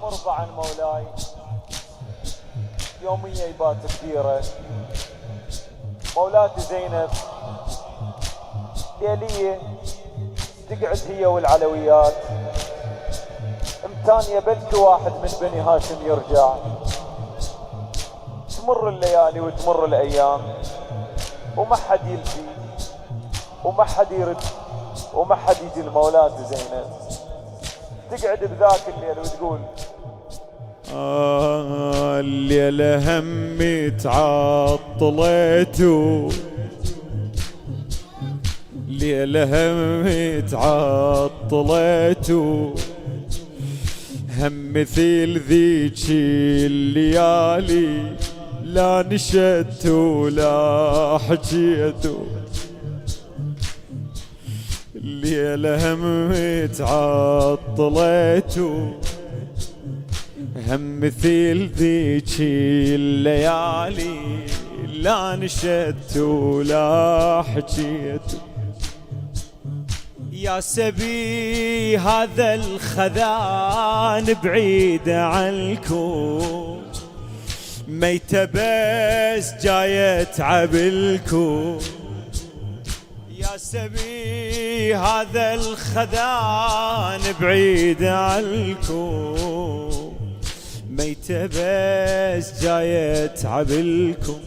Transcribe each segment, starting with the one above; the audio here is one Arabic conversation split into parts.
مرضى عن مولاي يومية يبات كبيرة. مولاتي زينب ليلية تقعد هي والعلويات امتانية بلكي واحد من بني هاشم يرجع. تمر الليالي وتمر الايام وما حد يلفي وما حد يرد وما حد يجي لمولاتي زينب. تقعد بذاك الليل وتقول الليلة همي تعطليتو، الليلة همي تعطليتو، هم مثيل ذيك الليالي لا نشدت ولا حكيتو. الليلة همي تعطليتو، هم مثيل ذيك الليالي لا نشدت ولا حكيت. يا سبي هذا الخذان بعيد عنكم، ميتة بس جاية تعبلكم. يا سبي هذا الخذان بعيد عنكم، ميتة بس جاية تعبلكم.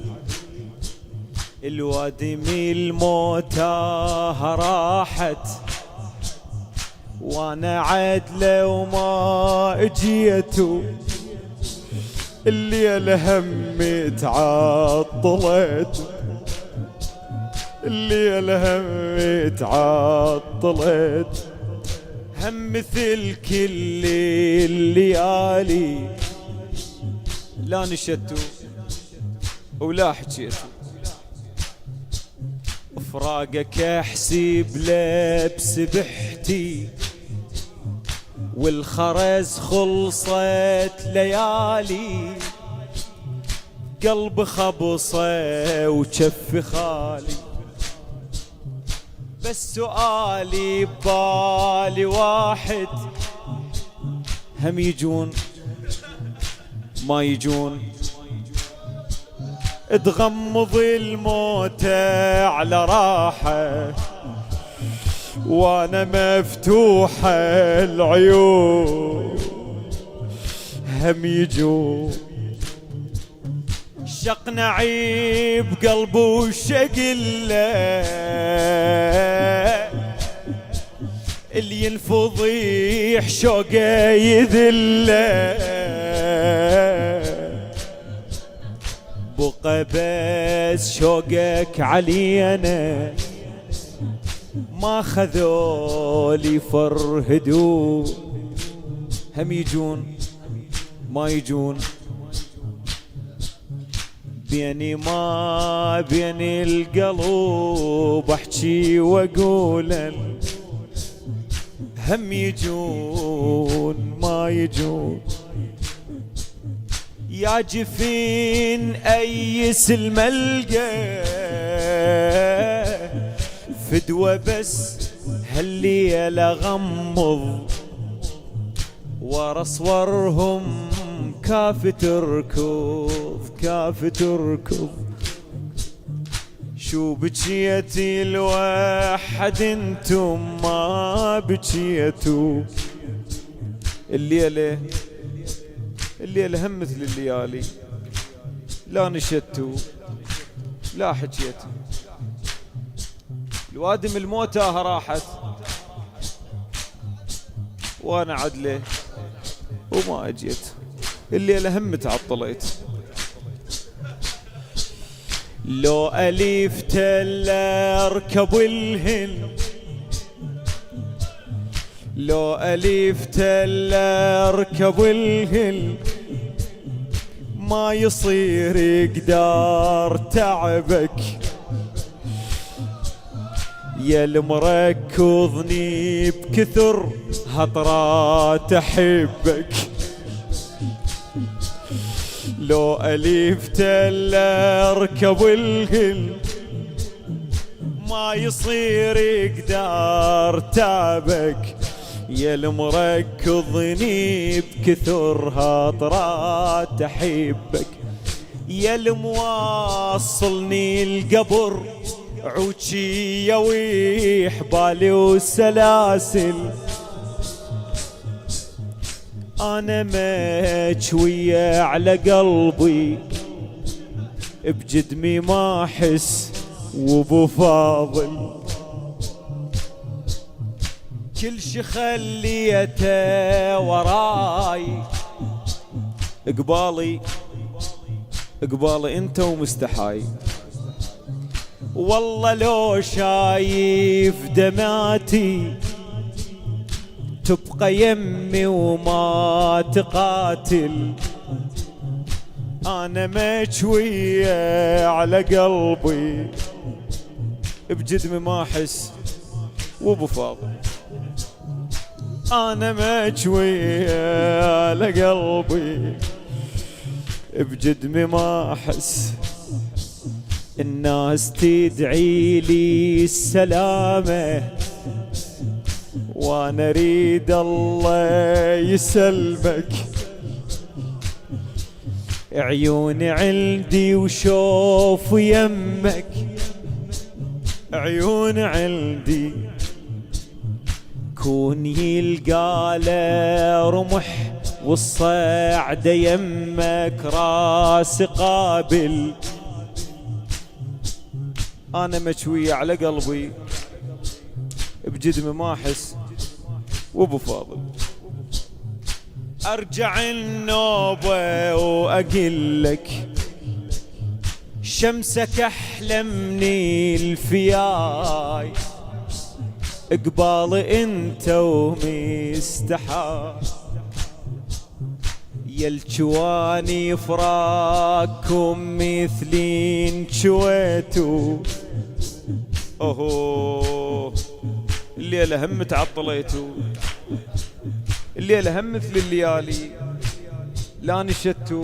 الوادمي الموتاه راحت وانا عدله وما اجيتو. الليلة همي تعطلت، الليلة همي تعطلت، هم مثل كل الليالي لا نشدتو ولا حكيتو. فراقك احسب لبس بحتي والخرز خلصت ليالي، قلب خبصه وشف خالي. بس سؤالي ببالي واحد، هم يجون ما يجون؟ تغمض الموت على راحة وانا مفتوحة العيون، هم يجون شق نعيب قلبه وشقله، اللي ينفض يح شوقه يذله. بقى بس شوقك علينا ما خذولي فرهدو، هم يجون ما يجون؟ بيني ما بين القلب احكي واقول، هم يجون ما يجون؟ يا جفين ايس الملقى فدوة بس هالليلة غمض ورا صورهم كاف تركض كاف تركض. شو بكيتي الوحد انتم ما بكيتوا؟ الليلة الليلة هم مثل الليالي لا نشدتوا لا حكيتوا. الوادم الموتاه راحت وانا عدله وما اجيت. الليلة هم تعطليت. لو أليف تل اركب الهن، لو أليف تل اركب الهن، ما يصير يقدر تعبك يا المركضني بكثر هطرات احبك. لو أليف تل اركب الهل، ما يصير يقدر تعبك يا المركضني بكثر هطرات احبك، يا المواصلني القبر عوجي وحبالي وسلاسل. انا مجوية على قلبي بجدمي ما احس وابو فاضل، كل شي خليته وراي، قبالي انت ومستحاي. والله لو شايف دماتي تبقى يمي وما تقاتل. انا مجوية على قلبي بجدمي ما احس وابو فاضل، انا مجوية على قلبي بجدمي ما احس. الناس تدعي لي السلامة وانا اريد الله يسلمك. عيوني عندي وشوف يمك، عيوني عندي كون يلقى له رمح والصعدة يمك راس قابل. انا مشوية على قلبي بجدمي ما احس وابو فاضل. ارجع النوبة واقول لك شمسك احلى من الفياي، قبال انت ومستحى. يا الجواني فراقكم مثلين شويتو، اوهو الليلة هم تعطليتو، الليلة هم مثل الليالي لا نشتو،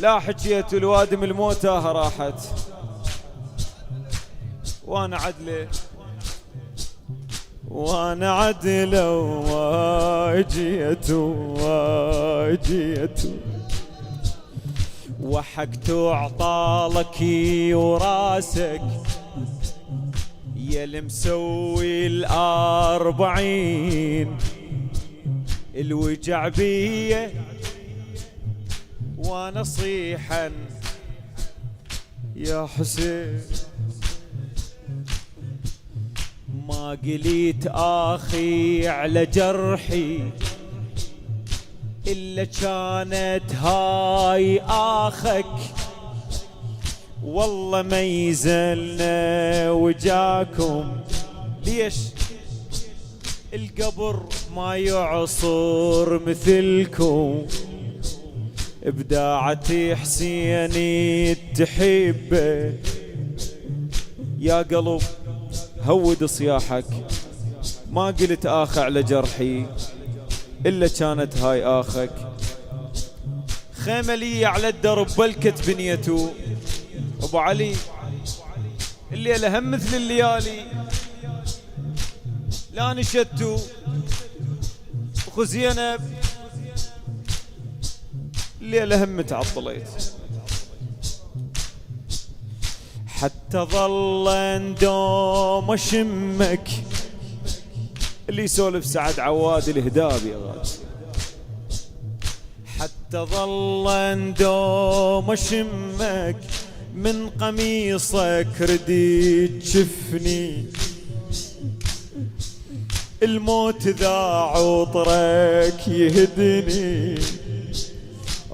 لا حكيتو الوادم الموتاها راحت وانا عدله وما جيتو وحكتو عطالك وراسك يا المسوي 40 الوجع بيه وانا صيحا يا حسين. ما قليت آخي على جرحي إلا كانت هاي آخك، والله ما يزلنا وجاكم. ليش القبر ما يعصر مثلكم؟ إبداعتي حسيني تحبه يا قلب هود صياحك. ما قلت آخ على جرحي إلا كانت هاي آخك. خيمة لي على الدرب بلكت بنيته أبو علي، الليلة هم مثل الليالي لا نشتو. أخو زينب الليلة هم تعطليت، حتى ظل اندوم اشمك. اللي يسولف سعد عواد الهداب يا غالي. حتى ظل اندوم اشمك من قميصك رديت شفني. الموت ذا عطرك يهدني،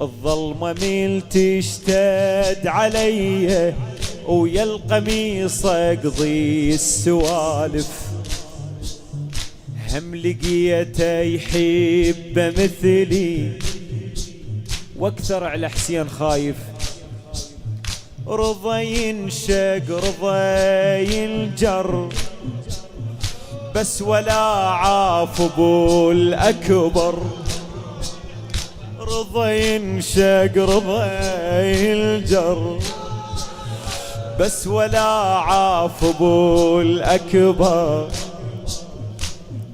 الظلمة ميل تشتد علي ويا القميص اقضي السوالف. هم لقيته يحب مثلي واكثر على حسين خايف. رضا ينشق رضا ينجر بس ولا عاف ابو الاكبر. رضا ينشق رضا ينجر بس ولا عاف ابو الاكبر.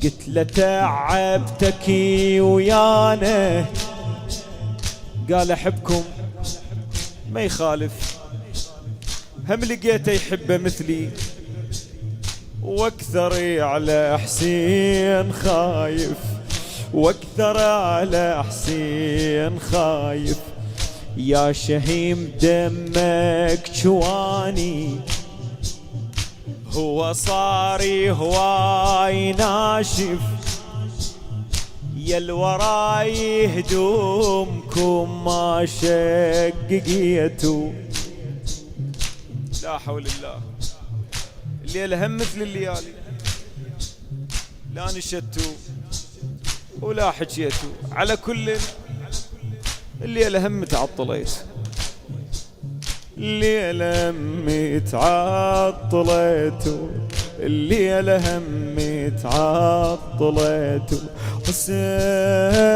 قلت له تعبتك ويانا، قال احبكم ما يخالف، هم لقيته يحبه مثلي واكثر على حسين خايف، واكثر على حسين خايف. يا شهيم دمك جواني، هو صاري هواي ناشف، يا الوراي هدومكم ما شققيتوا. لا حول الله. الليلة هم مثل الليالي، لا نشتوا ولا حكيتوا. على كل الليلة هم تعطليت، الليلة هم تعطليت، الليلة هم تعطليت. حسين